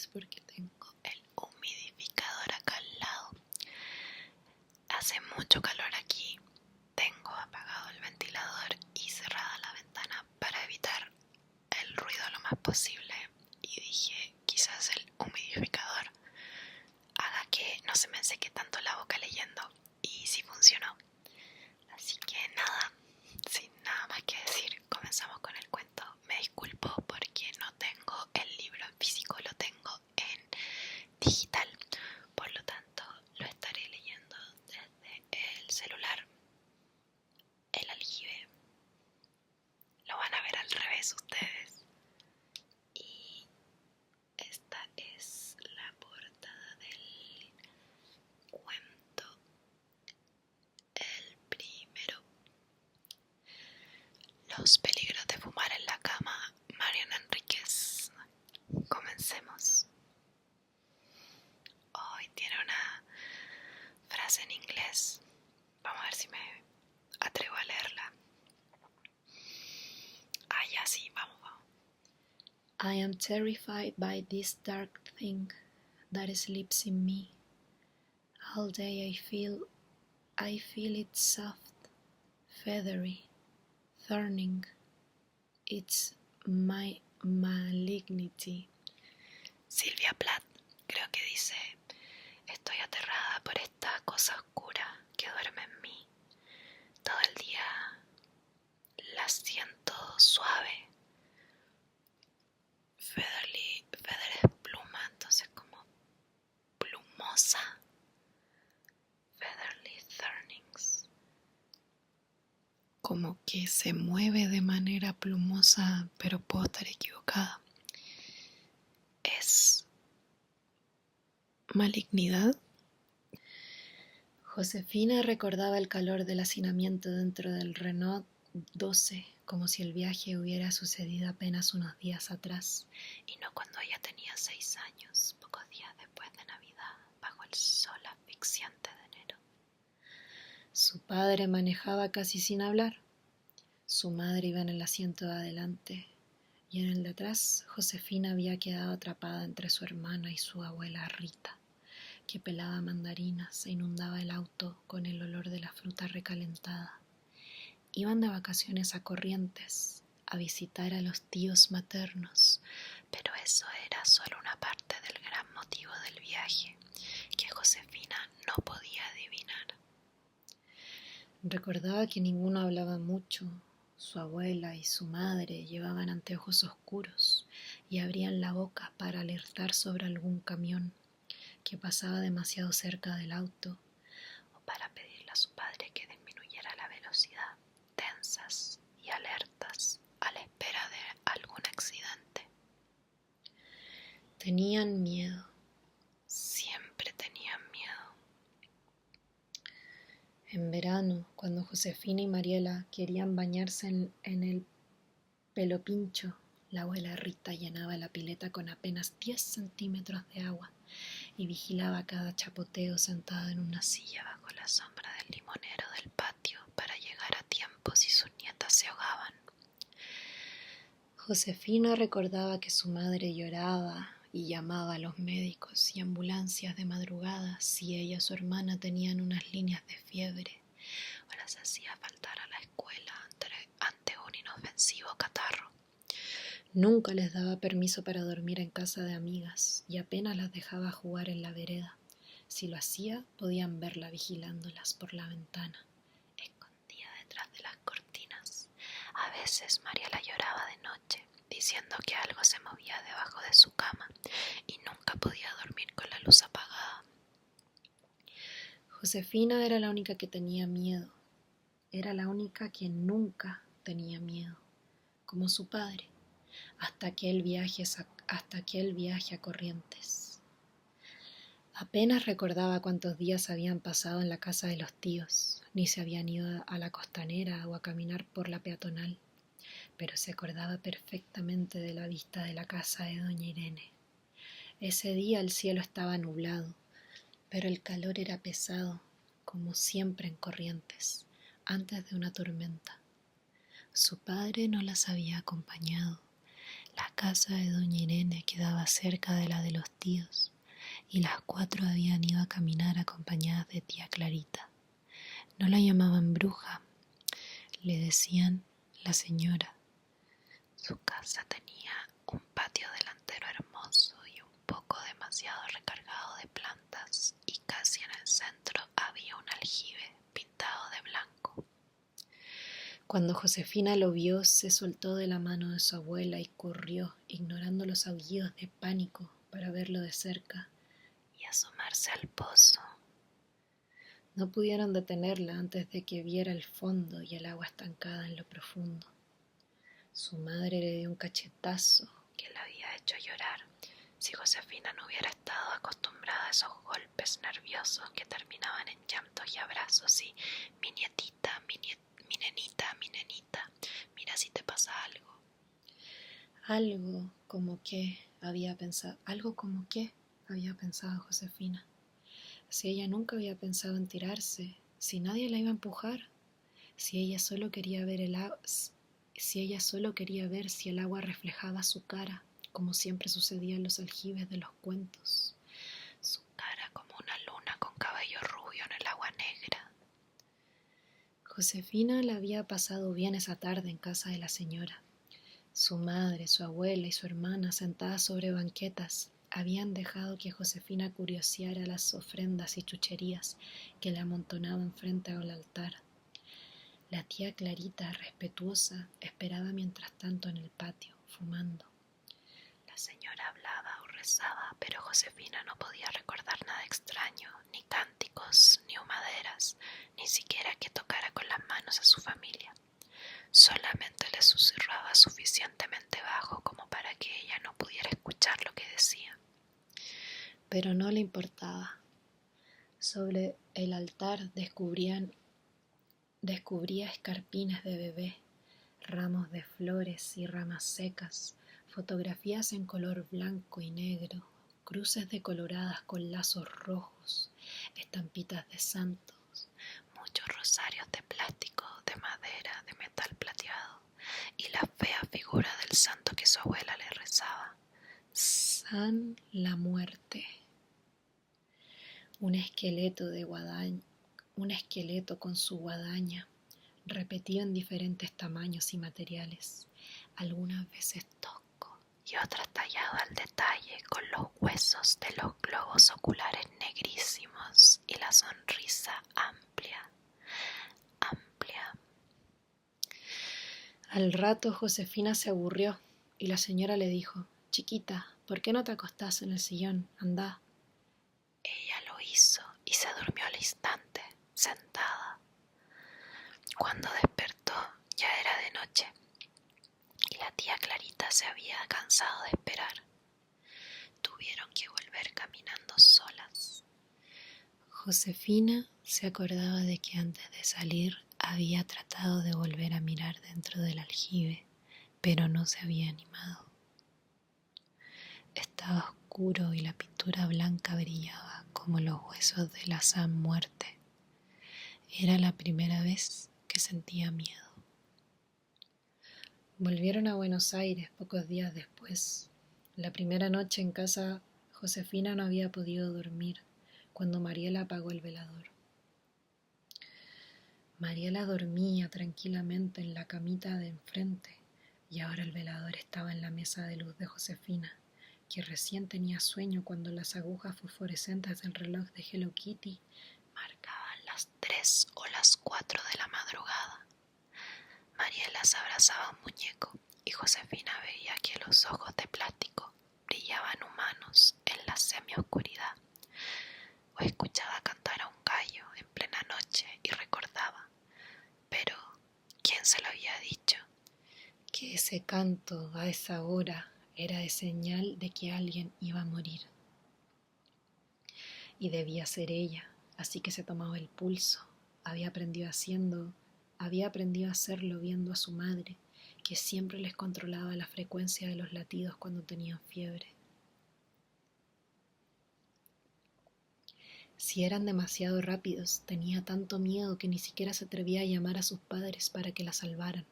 es porque tengo el humidificador acá al lado. Hace mucho calor aquí. Tengo apagado el ventilador y cerrada la ventana para evitar el ruido lo más posible. Y dije, quizás el humidificador haga que no se me seque tanto la boca leyendo. Y sí funcionó. Así que nada, sin nada más que decir, comenzamos con el cuento. Me disculpo porque no tengo el libro en físico, lo tengo en digital. Por lo tanto, lo estaré leyendo desde el celular. El aljibe. Lo van a ver al revés ustedes. Y esta es la portada del cuento. El primero. Los peligros de fumar en la cama. Mariana Enríquez. Comencemos. Hoy tiene una frase en inglés. Vamos a ver si me atrevo a leerla. Ya sí, vamos. I am terrified by this dark thing that sleeps in me. All day I feel it soft, feathery, turning. It's my malignity. Sylvia Plath creo que dice: estoy aterrada por esta cosa oscura que duerme en mí. Todo el día la siento suave. Feather es pluma, entonces como plumosa. Featherly turnings. Como que se mueve de manera plumosa, pero puedo estar equivocada. ¿Es malignidad? Josefina recordaba el calor del hacinamiento dentro del Renault 12, como si el viaje hubiera sucedido apenas unos días atrás, y no cuando ella tenía 6 años, pocos días después de Navidad, bajo el sol asfixiante de enero. Su padre manejaba casi sin hablar. Su madre iba en el asiento de adelante, y en el de atrás Josefina había quedado atrapada entre su hermana y su abuela Rita, que pelaba mandarinas e inundaba el auto con el olor de la fruta recalentada. Iban de vacaciones a Corrientes, a visitar a los tíos maternos, pero eso era solo una parte del gran motivo del viaje, que Josefina no podía adivinar. Recordaba que ninguno hablaba mucho. Su abuela y su madre llevaban anteojos oscuros y abrían la boca para alertar sobre algún camión que pasaba demasiado cerca del auto, o para pedirle a su padre que disminuyera la velocidad, tensas y alertas a la espera de algún accidente. Tenían miedo, siempre tenían miedo. En verano, cuando Josefina y Mariela querían bañarse en el Pelo Pincho, la abuela Rita llenaba la pileta con apenas 10 centímetros de agua y vigilaba cada chapoteo sentada en una silla bajo la sombra del limonero del patio para llegar a tiempo si sus nietas se ahogaban. Josefina recordaba que su madre lloraba y llamaba a los médicos y ambulancias de madrugada si ella o su hermana tenían unas líneas de fiebre o las hacía faltar a la escuela ante un inofensivo catarro. Nunca les daba permiso para dormir en casa de amigas y apenas las dejaba jugar en la vereda. Si lo hacía, podían verla vigilándolas por la ventana, escondida detrás de las cortinas. A veces Mariela lloraba de noche, diciendo que algo se movía debajo de su cama y nunca podía dormir con la luz apagada. Josefina era la única que tenía miedo. Era la única que nunca tenía miedo, como su padre, hasta aquel viaje a Corrientes. Apenas recordaba cuántos días habían pasado en la casa de los tíos, ni se habían ido a la costanera o a caminar por la peatonal, pero se acordaba perfectamente de la vista de la casa de doña Irene. Ese día el cielo estaba nublado, pero el calor era pesado, como siempre en Corrientes, antes de una tormenta. Su padre no las había acompañado. La casa de doña Irene quedaba cerca de la de los tíos, y las 4 habían ido a caminar acompañadas de tía Clarita. No la llamaban bruja, le decían la señora. Su casa tenía un patio delantero hermoso y un poco demasiado recargado de plantas, y casi en el centro había un aljibe pintado de blanco. Cuando Josefina lo vio, se soltó de la mano de su abuela y corrió, ignorando los aullidos de pánico, para verlo de cerca y asomarse al pozo. No pudieron detenerla antes de que viera el fondo y el agua estancada en lo profundo. Su madre le dio un cachetazo que la había hecho llorar. Si Josefina no hubiera estado acostumbrada a esos golpes nerviosos que terminaban en llantos y abrazos y mi nietita, mi nenita, mira si te pasa algo. Algo como que había pensado Josefina. Si ella nunca había pensado en tirarse, si nadie la iba a empujar, si ella solo quería ver si el agua reflejaba su cara, como siempre sucedía en los aljibes de los cuentos. Su cara como una luna con cabello rubio en el agua negra. Josefina la había pasado bien esa tarde en casa de la señora. Su madre, su abuela y su hermana, sentadas sobre banquetas, habían dejado que Josefina curioseara las ofrendas y chucherías que le amontonaban frente al altar. La tía Clarita, respetuosa, esperaba mientras tanto en el patio, fumando. La señora hablaba o rezaba, pero Josefina no podía recordar nada extraño, ni cánticos, ni humaderas, ni siquiera que tocara con las manos a su familia. Solamente le susurraba suficientemente bajo como para que ella no pudiera escuchar lo que decía. Pero no le importaba. Sobre el altar descubría escarpines de bebé, ramos de flores y ramas secas, fotografías en color blanco y negro, cruces decoloradas con lazos rojos, estampitas de santos, muchos rosarios de plástico, de madera, de metal plateado, y la fea figura del santo que su abuela le rezaba. San la Muerte. Un esqueleto con su guadaña, repetido en diferentes tamaños y materiales, algunas veces tosco y otras tallado al detalle con los huesos de los globos oculares negrísimos y la sonrisa amplia. Al rato Josefina se aburrió y la señora le dijo: «Chiquita, ¿por qué no te acostás en el sillón? Andá». Ella lo hizo y se durmió al instante, sentada. Cuando despertó ya era de noche y la tía Clarita se había cansado de esperar. Tuvieron que volver caminando solas. Josefina se acordaba de que antes de salir había tratado de volver a mirar dentro del aljibe, pero no se había animado. Estaba oscuro y la pintura blanca brillaba como los huesos de la San Muerte. Era la primera vez que sentía miedo. Volvieron a Buenos Aires pocos días después. La primera noche en casa, Josefina no había podido dormir cuando Mariela apagó el velador. Mariela dormía tranquilamente en la camita de enfrente y ahora el velador estaba en la mesa de luz de Josefina, que recién tenía sueño cuando las agujas fosforescentes del reloj de Hello Kitty marcaban las 3 o las 4 de la madrugada. Mariela se abrazaba a un muñeco y Josefina veía que los ojos de plástico brillaban humanos en la semioscuridad. O escuchaba cantar a un gallo en plena noche y recordaba, pero ¿quién se lo había dicho? Que ese canto a esa hora era de señal de que alguien iba a morir. Y debía ser ella, así que se tomaba el pulso. Había aprendido a hacerlo viendo a su madre, que siempre les controlaba la frecuencia de los latidos cuando tenían fiebre. Si eran demasiado rápidos, tenía tanto miedo que ni siquiera se atrevía a llamar a sus padres para que la salvaran.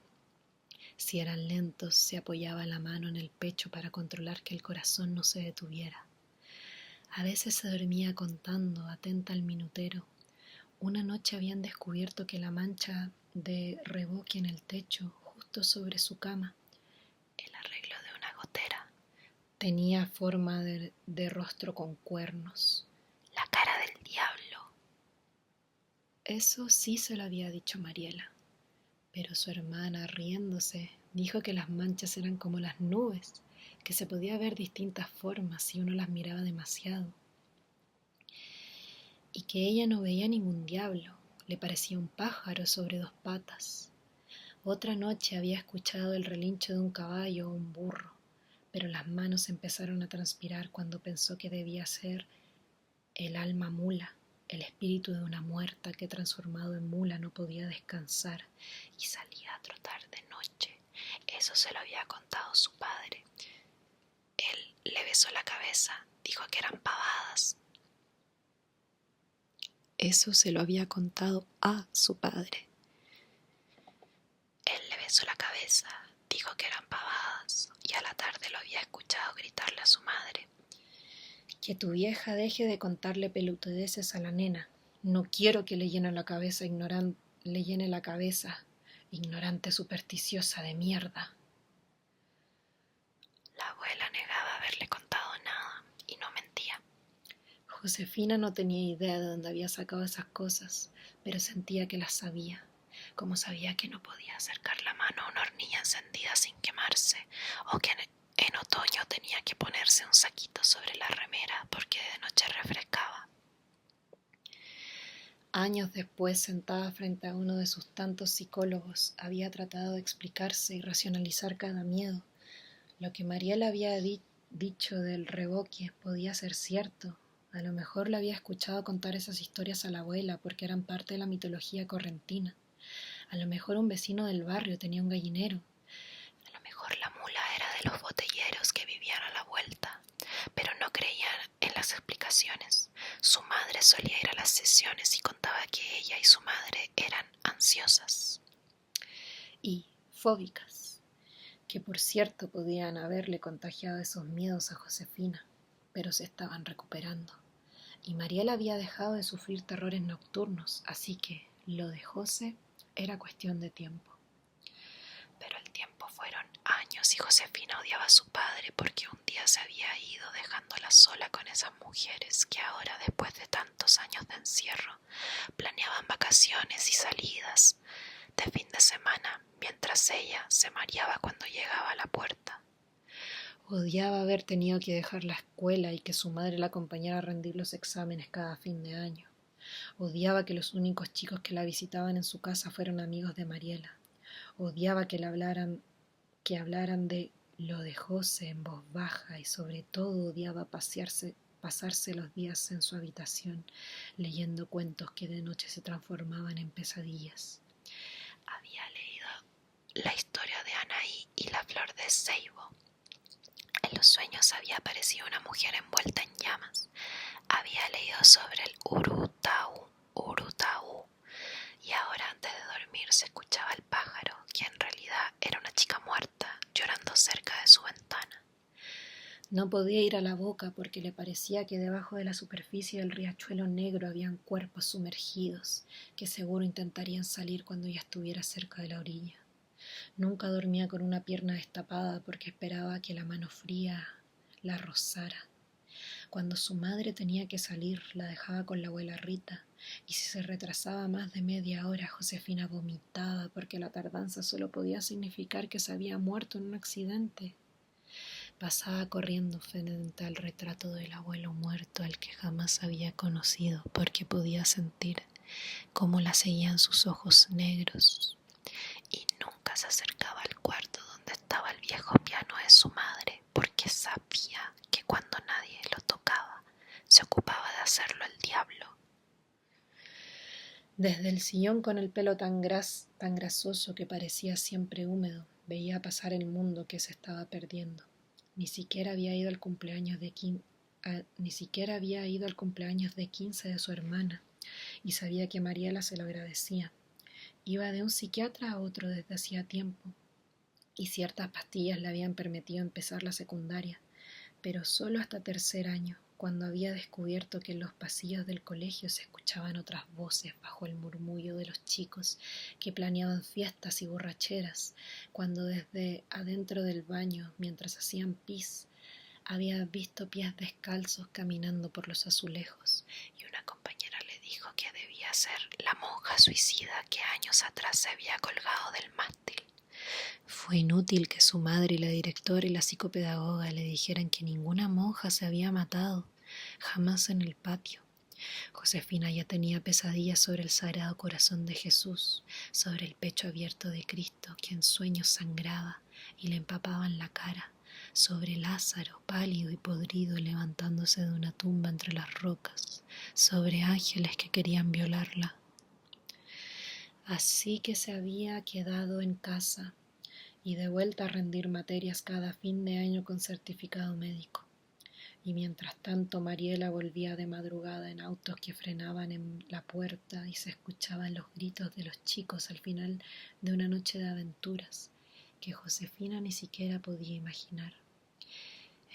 Si eran lentos, se apoyaba la mano en el pecho para controlar que el corazón no se detuviera. A veces se dormía contando, atenta al minutero. Una noche habían descubierto que la mancha de reboque en el techo, justo sobre su cama, el arreglo de una gotera, tenía forma de rostro con cuernos. la cara del diablo. Eso sí se lo había dicho Mariela, pero su hermana, riéndose, dijo que las manchas eran como las nubes, que se podía ver distintas formas si uno las miraba demasiado, y que ella no veía ningún diablo, le parecía un pájaro sobre dos patas. Otra noche había escuchado el relincho de un caballo o un burro, pero las manos empezaron a transpirar cuando pensó que debía ser el alma mula, el espíritu de una muerta que transformado en mula no podía descansar y salía a trotar de noche. Eso se lo había contado su padre. Él le besó la cabeza, dijo que eran pavadas. Eso se lo había contado a su padre. Él le besó la cabeza, dijo que eran pavadas, y a la tarde lo había escuchado gritarle a su madre: Que tu vieja deje de contarle pelotudeces a la nena. No quiero que le llene la cabeza ignorante supersticiosa de mierda. La abuela negaba haberle contado nada, y no mentía. Josefina no tenía idea de dónde había sacado esas cosas, pero sentía que las sabía. Como sabía que no podía acercar la mano a una hornilla encendida sin quemarse, o que en otoño tenía que ponerse un saquito sobre la remera porque de noche refrescaba. Años después, sentada frente a uno de sus tantos psicólogos, había tratado de explicarse y racionalizar cada miedo. Lo que Mariela había dicho del revoque podía ser cierto. A lo mejor le había escuchado contar esas historias a la abuela porque eran parte de la mitología correntina. A lo mejor un vecino del barrio tenía un gallinero. A lo mejor la mula era de los botelleros que vivían a la vuelta, pero no creían en las explicaciones. Su madre solía ir a las sesiones y contaba que ella y su madre eran ansiosas y fóbicas, que por cierto podían haberle contagiado esos miedos a Josefina, pero se estaban recuperando. Y Mariela había dejado de sufrir terrores nocturnos, así que lo de José era cuestión de tiempo. Pero el tiempo fueron años y Josefina odiaba a su padre porque un día se había ido dejándola sola con esas mujeres que ahora, después de tantos años de encierro, planeaban vacaciones y salidas de fin de semana, mientras ella se mareaba cuando llegaba a la puerta. Odiaba haber tenido que dejar la escuela y que su madre la acompañara a rendir los exámenes cada fin de año. Odiaba que los únicos chicos que la visitaban en su casa fueran amigos de Mariela. Odiaba que hablaran de lo de José en voz baja y sobre todo odiaba pasarse los días en su habitación leyendo cuentos que de noche se transformaban en pesadillas. Había leído la historia de Anaí y la flor de ceibo. En los sueños había aparecido una mujer envuelta en llamas. Había leído sobre el urutaú, y ahora antes de dormir se escuchaba el pájaro, que en realidad era una chica muerta, llorando cerca de su ventana. No podía ir a la boca porque le parecía que debajo de la superficie del riachuelo negro habían cuerpos sumergidos, que seguro intentarían salir cuando ya estuviera cerca de la orilla. Nunca dormía con una pierna destapada porque esperaba que la mano fría la rozara. Cuando su madre tenía que salir, la dejaba con la abuela Rita, y si se retrasaba más de media hora, Josefina vomitaba porque la tardanza solo podía significar que se había muerto en un accidente. Pasaba corriendo frente al retrato del abuelo muerto al que jamás había conocido porque podía sentir cómo la seguían sus ojos negros, y nunca se acercaba al cuarto donde estaba el viejo piano de su madre porque sabía que cuando nadie lo tocaba se ocupaba de hacerlo el diablo. Desde el sillón con el pelo tan grasoso que parecía siempre húmedo, veía pasar el mundo que se estaba perdiendo. Ni siquiera había ido al cumpleaños de 15 de su hermana, y sabía que Mariela se lo agradecía. Iba de un psiquiatra a otro desde hacía tiempo. y ciertas pastillas le habían permitido empezar la secundaria, pero solo hasta tercer año, cuando había descubierto que en los pasillos del colegio se escuchaban otras voces bajo el murmullo de los chicos que planeaban fiestas y borracheras, cuando desde adentro del baño, mientras hacían pis, había visto pies descalzos caminando por los azulejos, y una compañera le dijo que debía ser la monja suicida que años atrás se había colgado del mástil. Fue inútil que su madre y la directora y la psicopedagoga le dijeran que ninguna monja se había matado, jamás en el patio. Josefina ya tenía pesadillas sobre el Sagrado Corazón de Jesús, sobre el pecho abierto de Cristo que en sueños sangraba y le empapaban la cara, sobre Lázaro pálido y podrido levantándose de una tumba entre las rocas, sobre ángeles que querían violarla. Así que se había quedado en casa y de vuelta a rendir materias cada fin de año con certificado médico. Y mientras tanto Mariela volvía de madrugada en autos que frenaban en la puerta y se escuchaban los gritos de los chicos al final de una noche de aventuras que Josefina ni siquiera podía imaginar.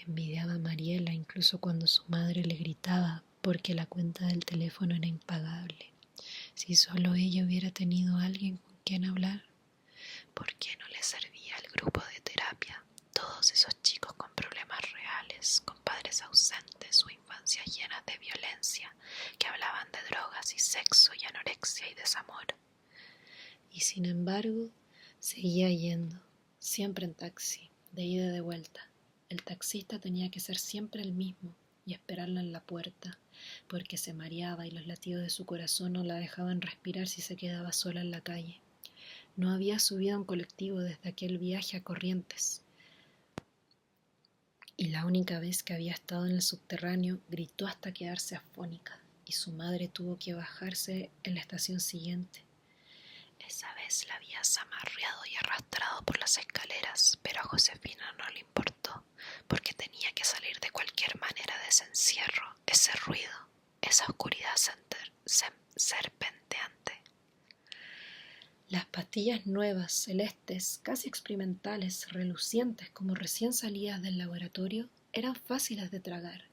Envidiaba a Mariela incluso cuando su madre le gritaba porque la cuenta del teléfono era impagable. Si solo ella hubiera tenido a alguien con quien hablar. ¿Por qué no le servía el grupo de terapia? Todos esos chicos con problemas reales, con padres ausentes o infancias llenas de violencia, que hablaban de drogas y sexo y anorexia y desamor. Y sin embargo, seguía yendo, siempre en taxi, de ida y de vuelta. El taxista tenía que ser siempre el mismo y esperarla en la puerta, porque se mareaba y los latidos de su corazón no la dejaban respirar si se quedaba sola en la calle. No había subido a un colectivo desde aquel viaje a Corrientes. Y la única vez que había estado en el subterráneo gritó hasta quedarse afónica, y su madre tuvo que bajarse en la estación siguiente. Esa vez la habías amarreado y arrastrado por las escaleras, pero a Josefina no le importó, porque tenía que salir de cualquier manera de ese encierro, ese ruido, esa oscuridad serpenteante. Las pastillas nuevas, celestes, casi experimentales, relucientes como recién salidas del laboratorio, eran fáciles de tragar,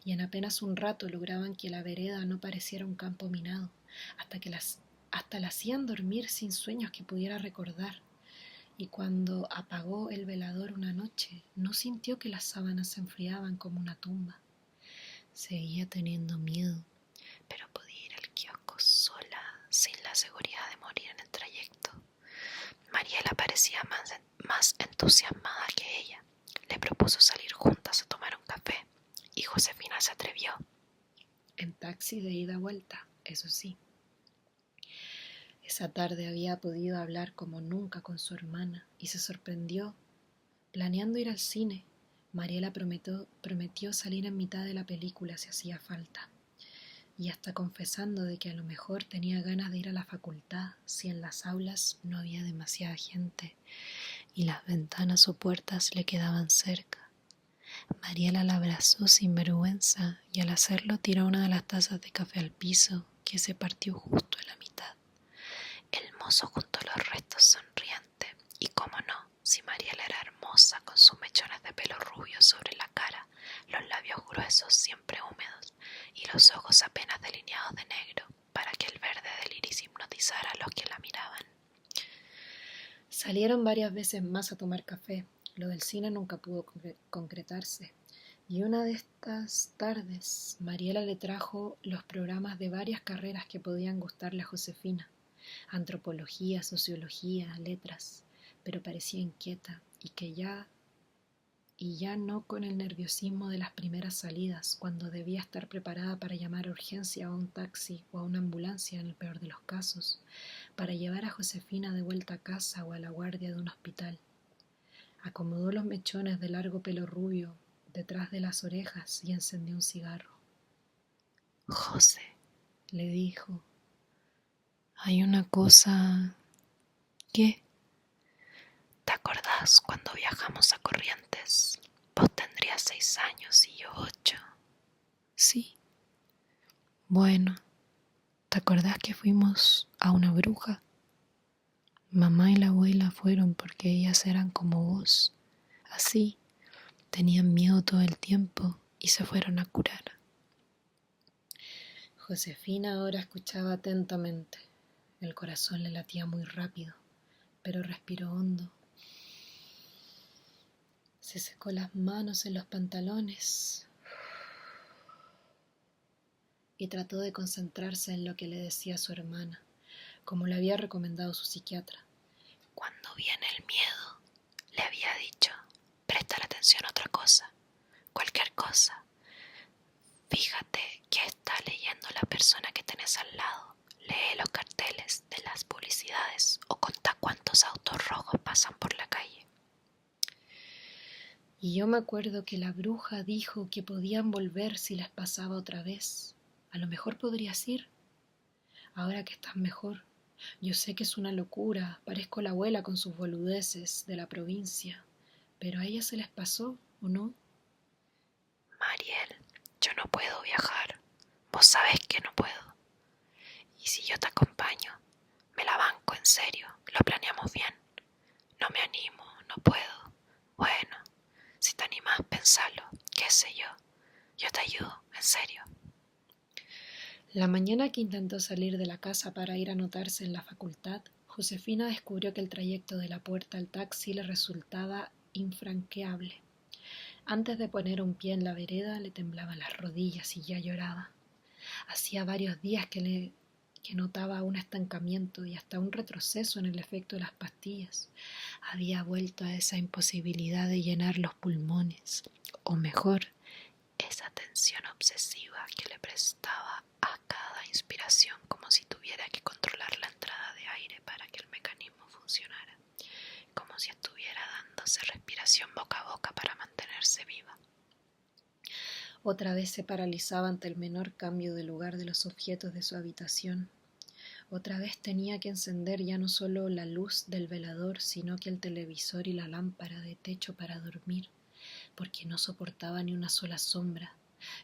y en apenas un rato lograban que la vereda no pareciera un campo minado, hasta la hacían dormir sin sueños que pudiera recordar. Y cuando apagó el velador una noche, no sintió que las sábanas se enfriaban como una tumba. Seguía teniendo miedo, pero podía ir al kiosco sola, sin la seguridad de morir en el trayecto. Mariela parecía más entusiasmada que ella. Le propuso salir juntas a tomar un café, y Josefina se atrevió. En taxi de ida a vuelta, eso sí. Esa tarde había podido hablar como nunca con su hermana y se sorprendió. Planeando ir al cine, Mariela prometió salir en mitad de la película si hacía falta. Y hasta confesando de que a lo mejor tenía ganas de ir a la facultad si en las aulas no había demasiada gente y las ventanas o puertas le quedaban cerca. Mariela la abrazó sin vergüenza y al hacerlo tiró una de las tazas de café al piso, que se partió justo en la mitad. El mozo juntó los restos sonriente, y cómo no, si Mariela era hermosa con sus mechones de pelo rubio sobre la cara, los labios gruesos siempre húmedos y los ojos apenas delineados de negro para que el verde del iris hipnotizara a los que la miraban. Salieron varias veces más a tomar café. Lo del cine nunca pudo concretarse. Y una de estas tardes, Mariela le trajo los programas de varias carreras que podían gustarle a Josefina. Antropología, sociología, letras, pero parecía inquieta y ya no con el nerviosismo de las primeras salidas, cuando debía estar preparada para llamar a urgencia a un taxi o a una ambulancia en el peor de los casos, para llevar a Josefina de vuelta a casa o a la guardia de un hospital. Acomodó los mechones de largo pelo rubio detrás de las orejas y encendió un cigarro. «José», le dijo, «hay una cosa...» «¿Qué?» «¿Te acordás cuando viajamos a Corrientes? Vos tendrías 6 años y yo 8. «Sí». «Bueno, ¿te acordás que fuimos a una bruja?» Mamá y la abuela fueron porque ellas eran como vos. Así, tenían miedo todo el tiempo y se fueron a curar. Josefina ahora escuchaba atentamente. El corazón le latía muy rápido, pero respiró hondo. Se secó las manos en los pantalones y trató de concentrarse en lo que le decía su hermana, como le había recomendado su psiquiatra. Cuando viene el miedo, le había dicho, presta la atención a otra cosa, cualquier cosa. Fíjate qué está leyendo la persona que tenés al lado. Lee los carteles de las publicidades o contá cuántos autos rojos pasan por la calle. Y yo me acuerdo que la bruja dijo que podían volver si les pasaba otra vez. A lo mejor podrías ir, ahora que estás mejor. Yo sé que es una locura, parezco la abuela con sus boludeces de la provincia, pero a ella se les pasó, ¿o no? Mariel, yo no puedo viajar. Vos sabés que no puedo. Y si yo te acompaño, me la banco en serio, lo planeamos bien. No me animo, no puedo. Bueno, si te animás, pensalo, qué sé yo. Yo te ayudo, en serio. La mañana que intentó salir de la casa para ir a anotarse en la facultad, Josefina descubrió que el trayecto de la puerta al taxi le resultaba infranqueable. Antes de poner un pie en la vereda le temblaban las rodillas y ya lloraba. Hacía varios días que notaba un estancamiento y hasta un retroceso en el efecto de las pastillas. Había vuelto a esa imposibilidad de llenar los pulmones, o mejor, esa tensión obsesiva que le prestaba a cada inspiración como si tuviera que controlar la entrada de aire para que el mecanismo funcionara, como si estuviera dándose respiración boca a boca para mantenerse viva. Otra vez se paralizaba ante el menor cambio de lugar de los objetos de su habitación. Otra vez tenía que encender ya no solo la luz del velador, sino que el televisor y la lámpara de techo para dormir, porque no soportaba ni una sola sombra.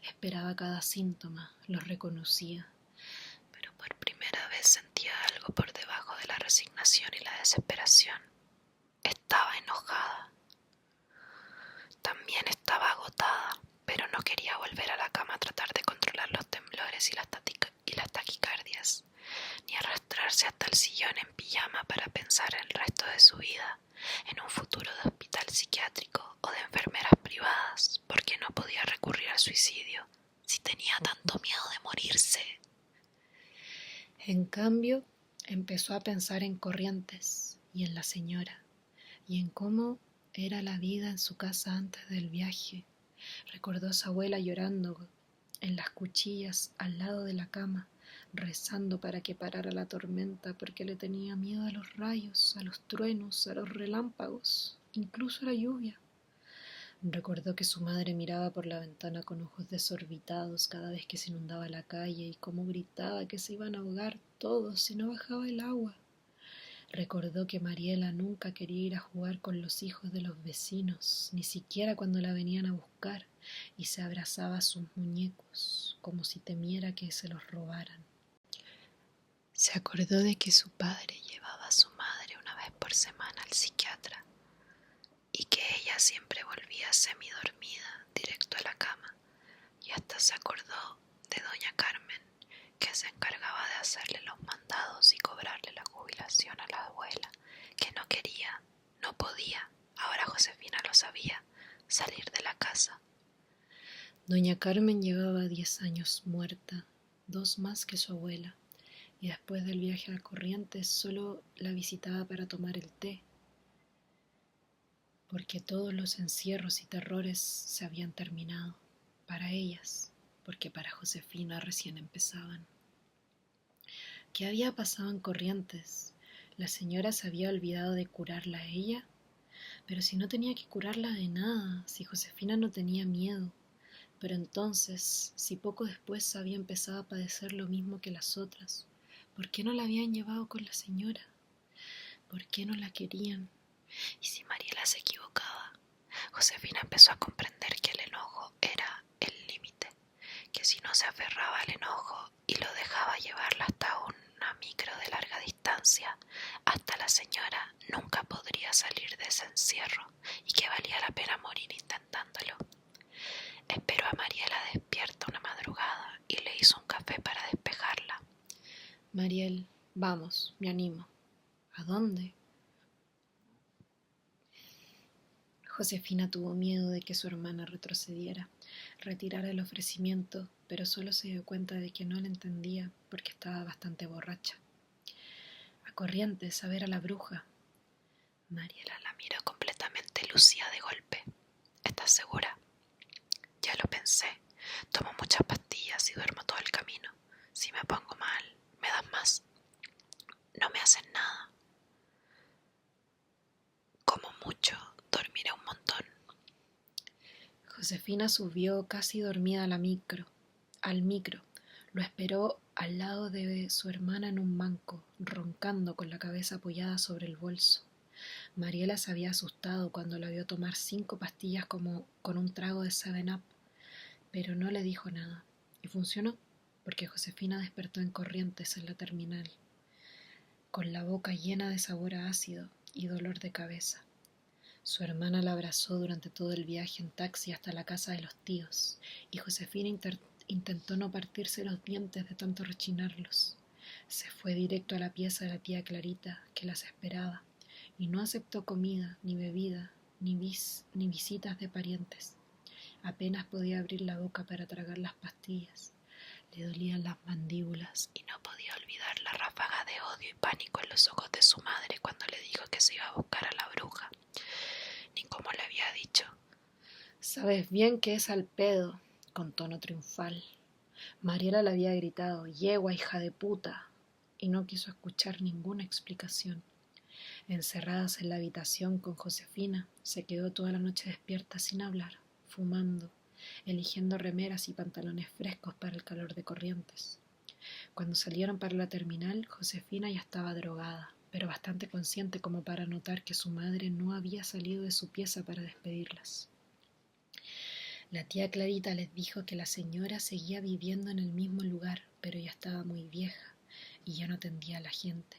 Esperaba cada síntoma, los reconocía. Pero por primera vez sentía algo por debajo de la resignación y la desesperación. Estaba enojada. También estaba agotada, pero no quería volver a la cama a tratar de controlar los temblores y las taquicardias, ni arrastrarse hasta el sillón en pijama para pensar en el resto de su vida, en un futuro de hospital psiquiátrico o de enfermeras privadas, porque no podía recurrir al suicidio si tenía tanto miedo de morirse. En cambio, empezó a pensar en Corrientes y en la señora, y en cómo era la vida en su casa antes del viaje. Recordó a su abuela llorando en las cuchillas al lado de la cama, rezando para que parara la tormenta porque le tenía miedo a los rayos, a los truenos, a los relámpagos, incluso a la lluvia. Recordó que su madre miraba por la ventana con ojos desorbitados cada vez que se inundaba la calle y cómo gritaba que se iban a ahogar todos si no bajaba el agua. Recordó que Mariela nunca quería ir a jugar con los hijos de los vecinos, ni siquiera cuando la venían a buscar, y se abrazaba a sus muñecos, como si temiera que se los robaran. Se acordó de que su padre llevaba a su madre una vez por semana al psiquiatra y que ella siempre volvía semidormida directo a la cama, y hasta se acordó de doña Carmen, que se encargaba de hacerle los mandados y cobrarle la jubilación a la abuela, que no quería, no podía, ahora Josefina lo sabía, salir de la casa. Doña Carmen llevaba 10 años muerta, 2 más que su abuela, y después del viaje a Corrientes solo la visitaba para tomar el té, porque todos los encierros y terrores se habían terminado, para ellas, porque para Josefina recién empezaban. ¿Qué había pasado en Corrientes? ¿La señora se había olvidado de curarla a ella? Pero si no tenía que curarla de nada, si Josefina no tenía miedo. Pero entonces, si poco después había empezado a padecer lo mismo que las otras, ¿por qué no la habían llevado con la señora? ¿Por qué no la querían? Y si Mariela se equivocaba, Josefina empezó a comprender que el enojo era el límite, que si no se aferraba al enojo y lo dejaba llevarla hasta una micro de larga distancia, hasta la señora nunca podría salir de ese encierro y que valía la pena morir intentándolo. Esperó a Mariela despierta una madrugada y le hizo un café para despejarla. Mariel, vamos, me animo. ¿A dónde? Josefina tuvo miedo de que su hermana retrocediera, retirara el ofrecimiento, pero solo se dio cuenta de que no le entendía porque estaba bastante borracha. A Corrientes, a ver a la bruja. Mariela la miró completamente lucida de golpe. ¿Estás segura? Ya lo pensé. Tomo muchas pastillas y duermo todo el camino. Si me pongo mal, me dan más. No me hacen nada. Como mucho, dormiré un montón. Josefina subió casi dormida al micro. Lo esperó al lado de su hermana en un banco, roncando con la cabeza apoyada sobre el bolso. Mariela se había asustado cuando la vio tomar 5 pastillas como con un trago de 7-Up, pero no le dijo nada. Y funcionó, porque Josefina despertó en Corrientes en la terminal, con la boca llena de sabor a ácido y dolor de cabeza. Su hermana la abrazó durante todo el viaje en taxi hasta la casa de los tíos, y Josefina intentó no partirse los dientes de tanto rechinarlos. Se fue directo a la pieza de la tía Clarita, que las esperaba, y no aceptó comida, ni bebida, ni visitas de parientes. Apenas podía abrir la boca para tragar las pastillas. Le dolían las mandíbulas y no podía olvidar la ráfaga de odio y pánico en los ojos de su madre cuando le dijo que se iba a buscar a la bruja. Ni como le había dicho. «Sabes bien que es al pedo», con tono triunfal. Mariela le había gritado «yegua, hija de puta», y no quiso escuchar ninguna explicación. Encerradas en la habitación con Josefina, se quedó toda la noche despierta sin hablar, fumando, eligiendo remeras y pantalones frescos para el calor de Corrientes. Cuando salieron para la terminal, Josefina ya estaba drogada, pero bastante consciente como para notar que su madre no había salido de su pieza para despedirlas. La tía Clarita les dijo que la señora seguía viviendo en el mismo lugar, pero ya estaba muy vieja y ya no atendía a la gente.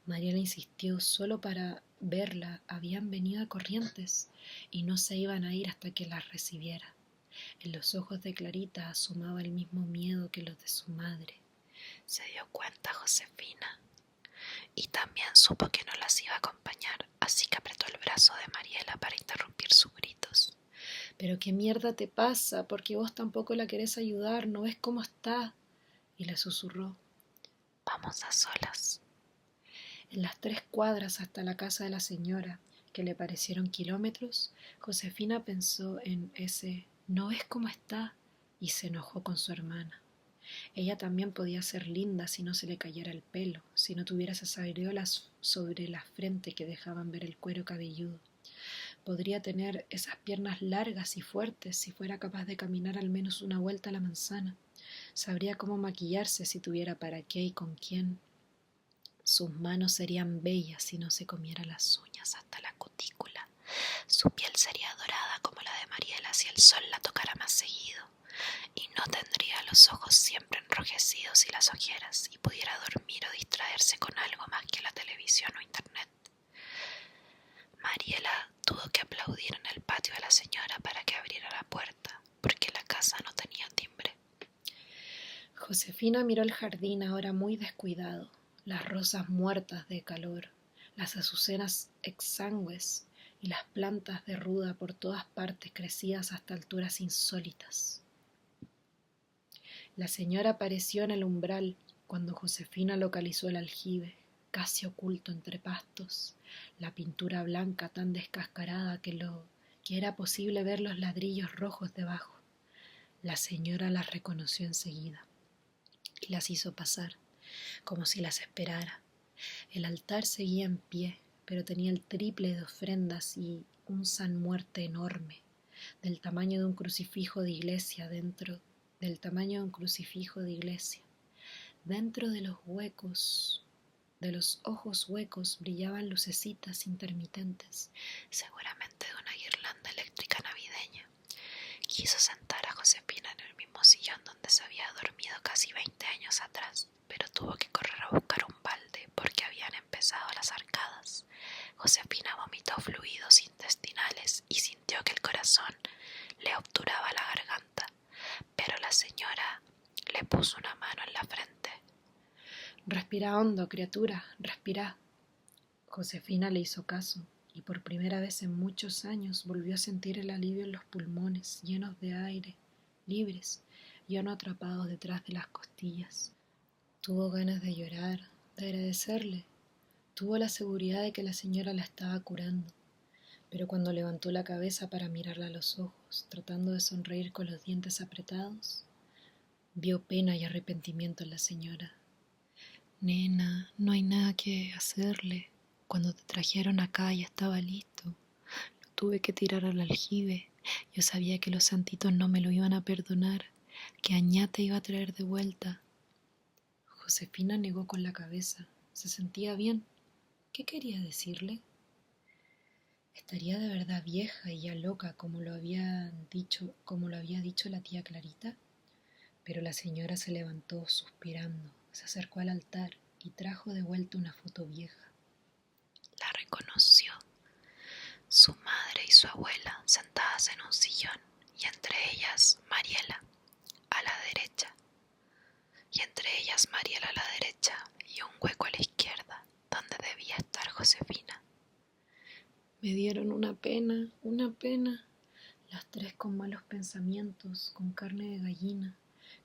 Mariela insistió solo para verla, habían venido a Corrientes y no se iban a ir hasta que las recibiera. En los ojos de Clarita asomaba el mismo miedo que los de su madre. Se dio cuenta Josefina y también supo que no las iba a acompañar, así que apretó el brazo de Mariela para interrumpir sus gritos. «¿Pero qué mierda te pasa? Porque vos tampoco la querés ayudar, ¿no ves cómo está?» Y le susurró. «Vamos a solas». En las 3 cuadras hasta la casa de la señora, que le parecieron kilómetros, Josefina pensó en ese «¿no ves cómo está?» y se enojó con su hermana. Ella también podía ser linda si no se le cayera el pelo, si no tuviera esas areolas sobre la frente que dejaban ver el cuero cabelludo. Podría tener esas piernas largas y fuertes si fuera capaz de caminar al menos una vuelta a la manzana. Sabría cómo maquillarse si tuviera para qué y con quién. Sus manos serían bellas si no se comiera las uñas hasta la cutícula. Su piel sería dorada como la de Mariela si el sol la tocara más seguido. Y no tendría los ojos siempre enrojecidos y las ojeras, y pudiera dormir o distraerse con algo más que la televisión o internet. Mariela tuvo que aplaudir en el patio a la señora para que abriera la puerta, porque la casa no tenía timbre. Josefina miró el jardín ahora muy descuidado, las rosas muertas de calor, las azucenas exangües y las plantas de ruda por todas partes crecidas hasta alturas insólitas. La señora apareció en el umbral cuando Josefina localizó el aljibe, casi oculto entre pastos, la pintura blanca tan descascarada que era posible ver los ladrillos rojos debajo. La señora las reconoció enseguida y las hizo pasar, como si las esperara. El altar seguía en pie, pero tenía el triple de ofrendas y un San Muerte enorme, del tamaño de un crucifijo de iglesia Dentro de los huecos, de los ojos huecos, brillaban lucecitas intermitentes, seguramente de una guirnalda eléctrica navideña. Quiso sentar a Josefina en el mismo sillón donde se había dormido casi 20 años atrás, pero tuvo que correr a buscar un balde porque habían empezado las arcadas. Respira hondo, criatura, respira. Josefina le hizo caso, y por primera vez en muchos años volvió a sentir el alivio en los pulmones, llenos de aire, libres, ya no atrapados detrás de las costillas. Tuvo ganas de llorar, de agradecerle. Tuvo la seguridad de que la señora la estaba curando, pero cuando levantó la cabeza para mirarla a los ojos, tratando de sonreír con los dientes apretados, vio pena y arrepentimiento en la señora. Nena, no hay nada que hacerle. Cuando te trajeron acá ya estaba listo. Lo tuve que tirar al aljibe. Yo sabía que los santitos no me lo iban a perdonar, que Añate iba a traer de vuelta. Josefina negó con la cabeza. Se sentía bien. ¿Qué quería decirle? ¿Estaría de verdad vieja y ya loca como lo había dicho la tía Clarita? Pero la señora se levantó suspirando, se acercó al altar y trajo de vuelta una foto vieja. La reconoció. Su madre y su abuela sentadas en un sillón, y entre ellas Mariela a la derecha, y un hueco a la izquierda, donde debía estar Josefina. Me dieron una pena, las tres con malos pensamientos, con carne de gallina,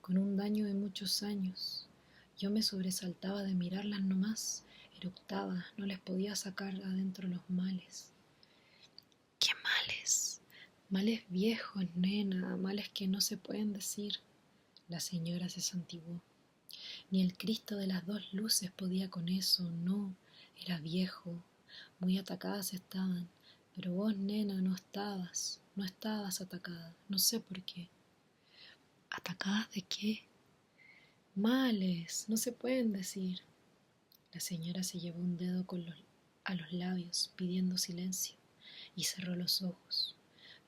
con un daño de muchos años. Yo me sobresaltaba de mirarlas nomás, eructaba, no les podía sacar adentro los males. ¿Qué males? Males viejos, nena, males que no se pueden decir. La señora se santiguó. Ni el Cristo de las dos luces podía con eso, no, era viejo, muy atacadas estaban, pero vos, nena, no estabas atacada, no sé por qué. ¿Atacadas de qué? Males, no se pueden decir. La señora se llevó un dedo a los labios, pidiendo silencio, y cerró los ojos.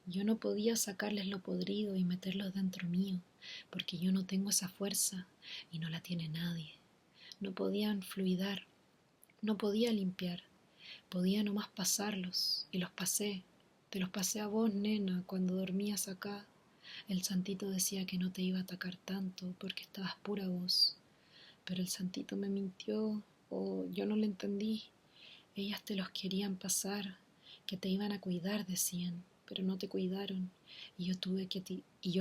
Yo no podía sacarles lo podrido y meterlos dentro mío, porque yo no tengo esa fuerza y no la tiene nadie. No podían fluidar, no podía limpiar, podía nomás pasarlos, y los pasé. Te los pasé a vos, nena, cuando dormías acá. El santito decía que no te iba a atacar tanto porque estabas pura vos. Pero el santito me mintió, o yo no le entendí. Ellas te los querían pasar, que te iban a cuidar, decían, pero no te cuidaron, y yo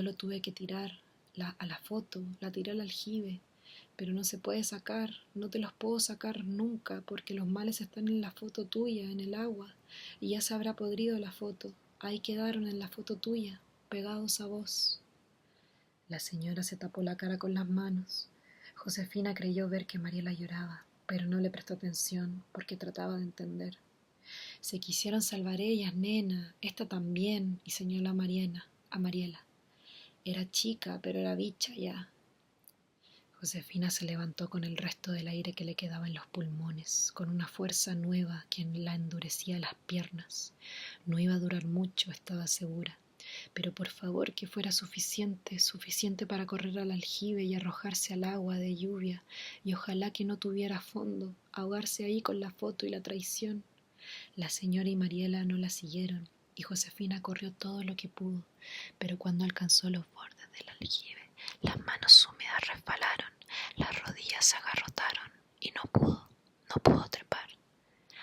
lo tuve que tirar a la foto, la tiré al aljibe, pero no se puede sacar, no te los puedo sacar nunca, porque los males están en la foto tuya, en el agua, y ya se habrá podrido la foto, ahí quedaron en la foto tuya, pegados a vos. La señora se tapó la cara con las manos. Josefina creyó ver que Mariela lloraba, pero no le prestó atención porque trataba de entender. Se quisieron salvar ellas, nena, esta también, y señaló a Mariela. Era chica, pero era bicha ya. Josefina se levantó con el resto del aire que le quedaba en los pulmones, con una fuerza nueva que la endurecía las piernas. No iba a durar mucho, estaba segura, pero por favor que fuera suficiente para correr al aljibe y arrojarse al agua de lluvia, y ojalá que no tuviera fondo, ahogarse ahí con la foto y la traición. La señora y Mariela no la siguieron, y Josefina corrió todo lo que pudo, pero cuando alcanzó los bordes del aljibe, las manos húmedas resbalaron, las rodillas se agarrotaron y no pudo trepar.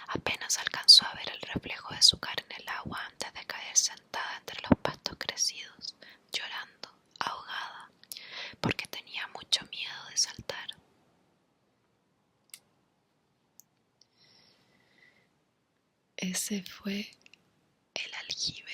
Apenas alcanzó a ver el reflejo de su cara en el agua antes de caer sentada entre los pastos crecidos, llorando, ahogada, porque tenía mucho miedo de saltar. Ese fue el aljibe.